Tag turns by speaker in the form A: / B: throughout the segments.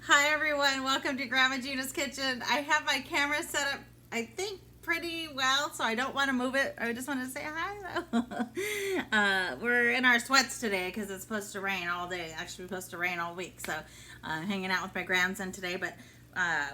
A: Hi everyone, welcome to Grandma Gina's Kitchen. I have my camera set up, I think, pretty well, so I don't want to move it. I just want to say hi though. We're in our sweats today because it's supposed to rain all day. Actually, it's supposed to rain all week, so hanging out with my grandson today. But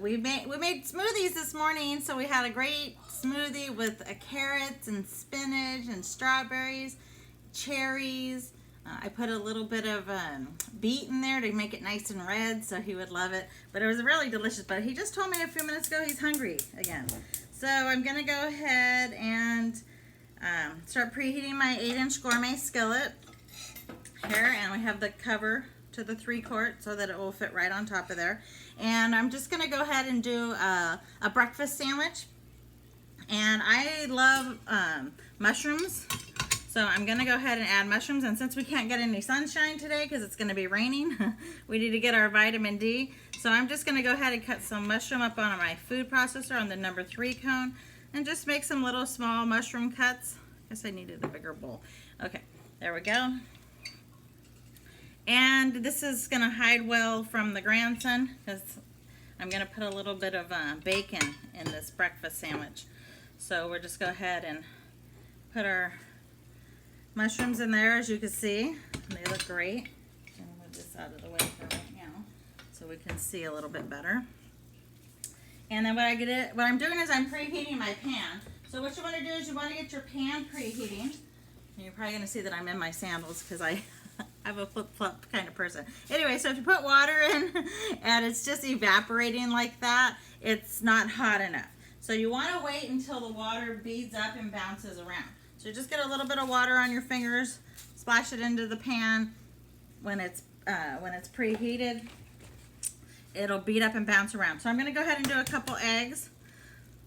A: we made smoothies this morning, so we had a great smoothie with carrots and spinach and strawberries, cherries. I put a little bit of beet in there to make it nice and red, so he would love it. But it was really delicious. But he just told me a few minutes ago he's hungry again. So I'm going to go ahead and start preheating my 8-inch gourmet skillet here. And we have the cover to the 3-quart so that it will fit right on top of there. And I'm just going to go ahead and do a breakfast sandwich. And I love mushrooms. So I'm going to go ahead and add mushrooms, and since we can't get any sunshine today because it's going to be raining, we need to get our vitamin D. So I'm just going to go ahead and cut some mushroom up on my food processor on the number 3 cone and just make some little small mushroom cuts. I guess I needed a bigger bowl. Okay, there we go. And this is going to hide well from the grandson because I'm going to put a little bit of bacon in this breakfast sandwich. So we'll just go ahead and put our mushrooms in there, as you can see. They look great. I'm going to move this out of the way for right now so we can see a little bit better. And then what I'm doing is I'm preheating my pan. So what you want to do is you want to get your pan preheating. And you're probably going to see that I'm in my sandals because I'm a flip-flop kind of person. Anyway, so if you put water in and it's just evaporating like that, it's not hot enough. So you want to wait until the water beads up and bounces around. So just get a little bit of water on your fingers, splash it into the pan. When it's preheated, it'll beat up and bounce around. So I'm going to go ahead and do a couple eggs.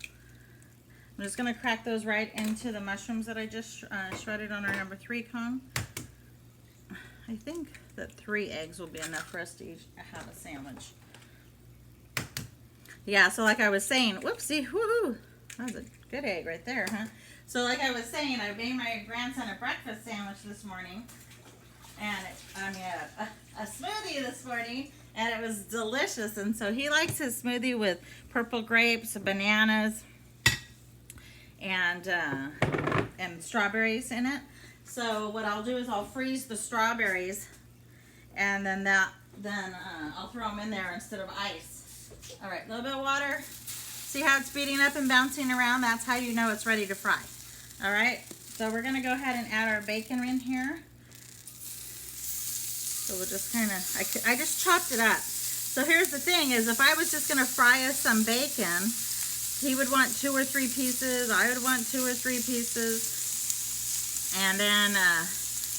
A: I'm just going to crack those right into the mushrooms that I just shredded on our number 3 cone. I think that 3 eggs will be enough for us to each have a sandwich. Yeah, so like I was saying, whoopsie, woohoo, that was a good egg right there, huh? So like I was saying, I made my grandson a breakfast sandwich this morning, and a smoothie this morning, and it was delicious. And so he likes his smoothie with purple grapes, bananas, and strawberries in it. So what I'll do is I'll freeze the strawberries, and then I'll throw them in there instead of ice. All right, a little bit of water. See how it's beating up and bouncing around? That's how you know it's ready to fry. All right, so we're going to go ahead and add our bacon in here. So we'll just kind of, I just chopped it up. So here's the thing is, if I was just going to fry us some bacon, he would want 2 or 3 pieces. I would want 2 or 3 pieces. And then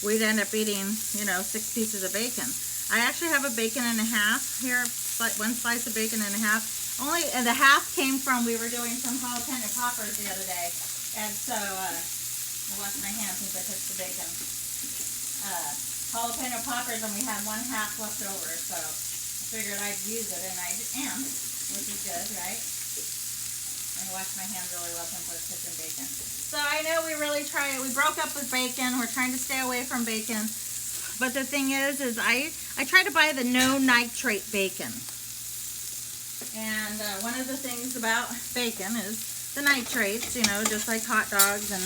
A: we'd end up eating, 6 pieces of bacon. I actually have a bacon and a half here, 1 slice of bacon and a half. And the half came from, we were doing some jalapeno poppers the other day. And so, I washed my hands since I touched the bacon. Jalapeno poppers, and we had 1 half left over. So, I figured I'd use it, and I am, which is good, right? I washed my hands really well since I was touching bacon. So, I know we broke up with bacon. We're trying to stay away from bacon. But the thing is I try to buy the no nitrate bacon. And one of the things about bacon is the nitrates, just like hot dogs and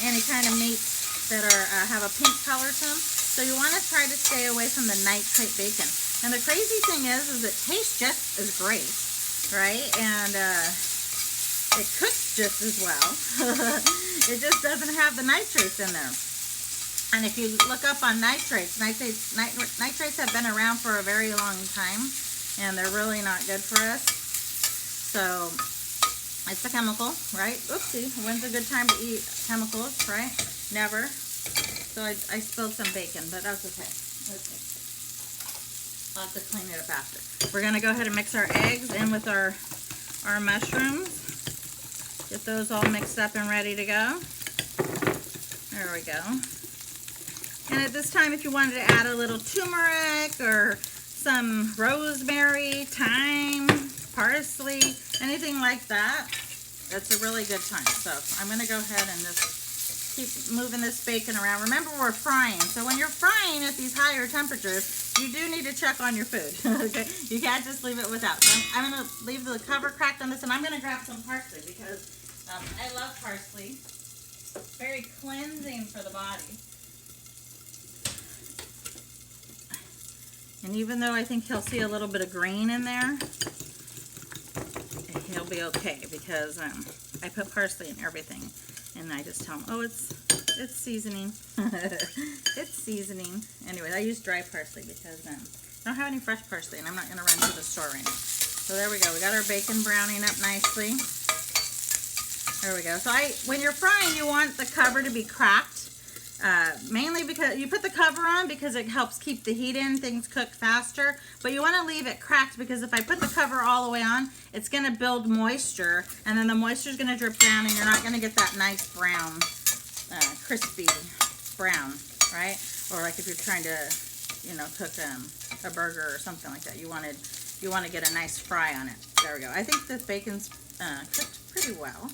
A: any kind of meats that have a pink color to them. So you want to try to stay away from the nitrate bacon. And the crazy thing is it tastes just as great, right? And it cooks just as well. It just doesn't have the nitrates in there. And if you look up on nitrates have been around for a very long time. And they're really not good for us. So, it's a chemical, right? Oopsie, when's a good time to eat chemicals, right? Never. So, I spilled some bacon, but that's okay. I'll have to clean it up after. We're going to go ahead and mix our eggs in with our mushrooms. Get those all mixed up and ready to go. There we go. And at this time, if you wanted to add a little turmeric or some rosemary, thyme, parsley, anything like that, that's a really good time. So I'm going to go ahead and just keep moving this bacon around. Remember, we're frying. So when you're frying at these higher temperatures, you do need to check on your food. Okay, you can't just leave it without. So I'm going to leave the cover cracked on this, and I'm going to grab some parsley because I love parsley. It's very cleansing for the body. And even though I think he'll see a little bit of green in there, he'll be okay because I put parsley in everything. And I just tell him, oh, it's seasoning. It's seasoning. Anyway, I use dry parsley because I don't have any fresh parsley, and I'm not going to run to the store right now. So there we go. We got our bacon browning up nicely. There we go. So when you're frying, you want the cover to be cracked. Mainly because you put the cover on because it helps keep the heat in, things cook faster, but you want to leave it cracked because if I put the cover all the way on, it's going to build moisture, and then the moisture is going to drip down, and you're not going to get that nice brown, crispy brown, right? Or like if you're trying to, you know, cook a burger or something like that, you want to get a nice fry on it. There we go. I think the bacon's cooked pretty well.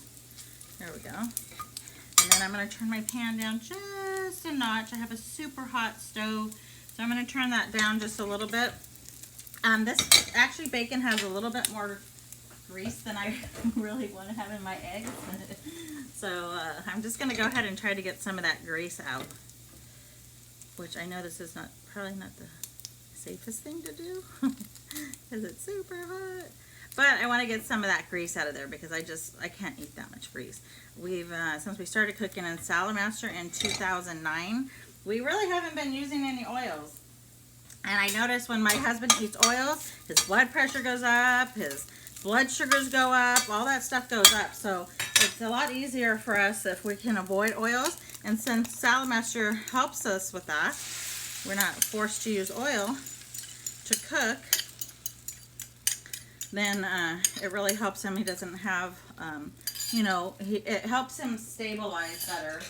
A: There we go. And then I'm going to turn my pan down just a notch. I have a super hot stove, so I'm going to turn that down just a little bit. This actually bacon has a little bit more grease than I really want to have in my eggs. So I'm just going to go ahead and try to get some of that grease out, which I know this is probably not the safest thing to do because it's super hot. But I want to get some of that grease out of there because I can't eat that much grease. We've, since we started cooking in Saladmaster in 2009, we really haven't been using any oils. And I notice when my husband eats oils, his blood pressure goes up, his blood sugars go up, all that stuff goes up. So it's a lot easier for us if we can avoid oils. And since Saladmaster helps us with that, we're not forced to use oil to cook, then it really helps him. He doesn't have, you know, it helps him stabilize better.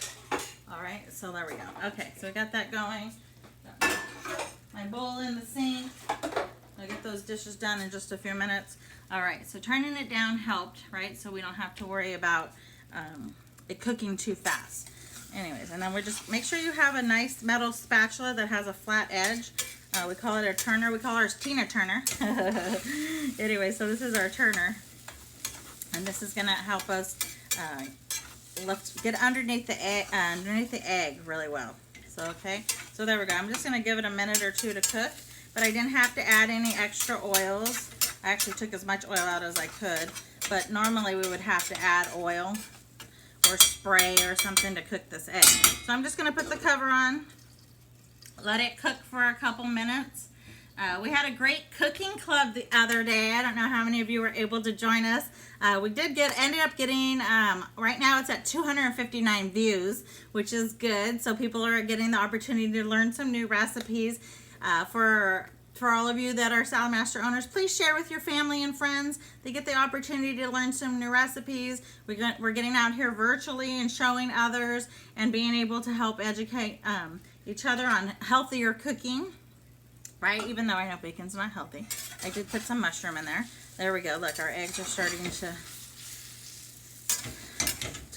A: All right, so there we go. Okay, so we got that going. Got my bowl in the sink. I'll get those dishes done in just a few minutes. All right, so turning it down helped, right? So we don't have to worry about it cooking too fast. Anyways, and then we just make sure you have a nice metal spatula that has a flat edge. We call it a turner. We call ours Tina Turner. Anyway, so this is our turner. And this is going to help us get underneath the egg really well. So, okay. So there we go. I'm just going to give it a minute or two to cook. But I didn't have to add any extra oils. I actually took as much oil out as I could. But normally we would have to add oil or spray or something to cook this egg. So I'm just going to put the cover on. Let it cook for a couple minutes. We had a great cooking club the other day. I don't know how many of you were able to join us. We ended up getting, right now it's at 259 views, which is good. So people are getting the opportunity to learn some new recipes. For all of you that are Saladmaster owners, please share with your family and friends. They get the opportunity to learn some new recipes. We're getting out here virtually and showing others and being able to help educate each other on healthier cooking, right? Even though I know bacon's not healthy. I did put some mushroom in there. There we go. Look, our eggs are starting to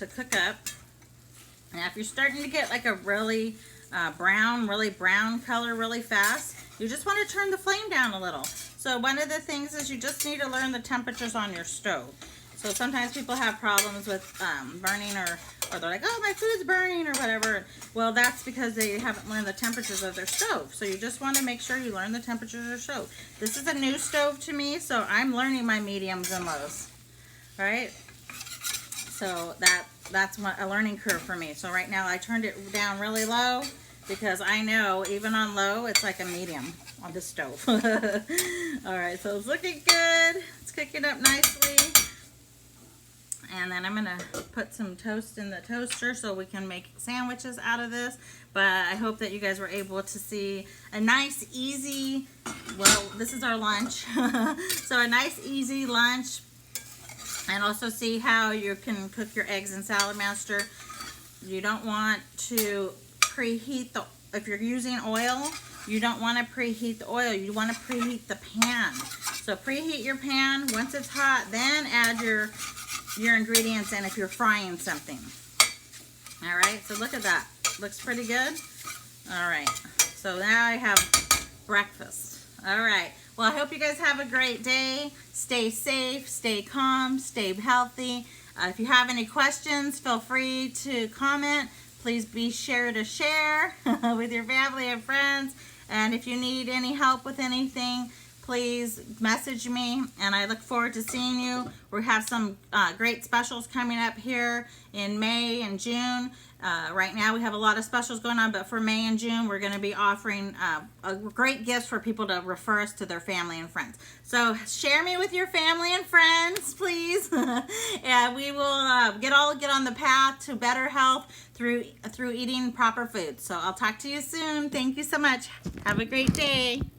A: cook up. Now, if you're starting to get like a really brown color really fast, you just want to turn the flame down a little. So one of the things is you just need to learn the temperatures on your stove. So sometimes people have problems with burning or they're like, oh, my food's burning or whatever. Well, that's because they haven't learned the temperatures of their stove. So you just want to make sure you learn the temperatures of your stove. This is a new stove to me, so I'm learning my mediums and lows, right? So that's a learning curve for me. So right now I turned it down really low because I know even on low, it's like a medium on the stove. All right, so it's looking good. It's cooking up nicely. And then I'm going to put some toast in the toaster so we can make sandwiches out of this. But I hope that you guys were able to see a nice, easy, well, this is our lunch. So a nice, easy lunch. And also see how you can cook your eggs in Saladmaster. You don't want to preheat if you're using oil, you don't want to preheat the oil. You want to preheat the pan. So preheat your pan. Once it's hot, then add your ingredients in if you're frying something. All right, so look at that. Looks pretty good. All right, so now I have breakfast. All right, well, I hope you guys have a great day. Stay safe, stay calm, stay healthy. If you have any questions, feel free to comment. Please be sure to share with your family and friends. And if you need any help with anything, please message me, and I look forward to seeing you. We have some great specials coming up here in May and June. Right now we have a lot of specials going on, but for May and June we're going to be offering great gifts for people to refer us to their family and friends. So share me with your family and friends, please. And we will get on the path to better health through eating proper food. So I'll talk to you soon. Thank you so much. Have a great day.